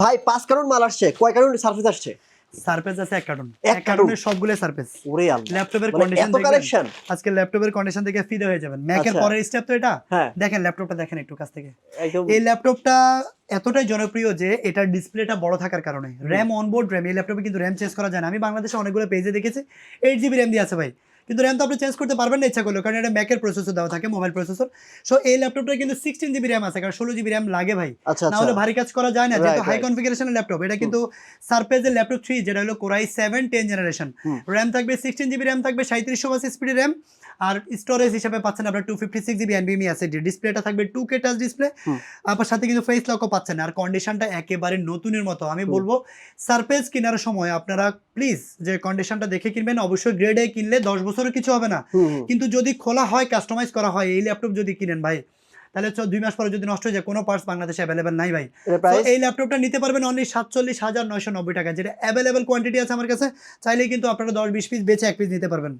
ভাই 5 কার্টন মাল আসছে, কয় কার্টন সারফেস আসছে? সারফেস আছে 1 কার্টন। এক 1 কার্টনের সবগুলো সারফেস। ওরে আল্লাহ! ল্যাপটপের মানে কন্ডিশন এত দেখবেন। কালেকশন? আজকে ল্যাপটপের কন্ডিশন দেখে ফিদা হয়ে যাবেন। ম্যাকের আচ্ছা। পরের স্টেপ তো এটা। হ্যাঁ। দেখেন ল্যাপটপটা দেখেন একটু কাছ থেকে। একদম এই ল্যাপটপটা এতটাই জনপ্রিয় যে এটার ডিসপ্লেটা বড় থাকার কারণে র‍্যাম অনবোর্ড র‍্যাম, এই ল্যাপটপে কিন্তু র‍্যাম চেঞ্জ করা যায় না। আমি বাংলাদেশে অনেকগুলো পেজে দেখেছি 8 জিবি র‍্যাম দিয়ে আছে ভাই। কিন্তু র‍্যাম তো আপনি চেঞ্জ করতে পারবেন না ইচ্ছা করলেও, কারণ এটা ম্যাকের প্রসেসর দেওয়া থাকে, মোবাইল প্রসেসর। সো এই ল্যাপটপটা কিন্তু 16 জিবি র‍্যাম আছে, কারণ 16 জিবি র‍্যাম লাগে ভাই। আচ্ছা, না আচ্ছা। হলে ভারী কাজ করা যায় না, যেহেতু রাইট, হাই রাইট। কনফিগারেশনের ল্যাপটপ। এটা কিন্তু সারফেসের ল্যাপটপ 3 যেটা হলো কোর i7 10 জেনারেশন। র‍্যাম থাকবে 16 জিবি র‍্যাম থাকবে, 3780 স্পিডের র‍্যাম। আর স্টোরেজ হিসেবে পাচ্ছেন আপনার 256 জিবি NVMe SSD। ডিসপ্লেটা থাকবে 2K টাচ ডিসপ্লে। আবার সাথে কিন্তু ফেস লকও পাচ্ছেন। আর কন্ডিশনটা একেবারে নতুনের মতো। আমি বলবো সারফেস কেনার সময় আপনারা প্লিজ যে কন্ডিশনটা দেখে কিনবেন, অবশ্যই গ্রেড এ কিনলে 10 বছরের কিছু হবে না। কিন্তু যদি খোলা হয়, কাস্টমাইজ করা হয়, এই ল্যাপটপ যদি কিনেন ভাই, তাহলে 2 মাস পরে যদি নষ্ট হয়ে যায়, কোনো পার্টস বাংলাদেশে অ্যাভেলেবেল নাই ভাই। এর তো প্রাইস? এই ল্যাপটপটা নিতে পারবেন অনলি 47,990 টাকা, যেটা অ্যাভেলেবেল কোয়ান্টিটি আছে আমার কাছে। চাইলেই কিন্তু আপনারা 10-20 পিস বেচে 1 পিস নিতে পারবেন।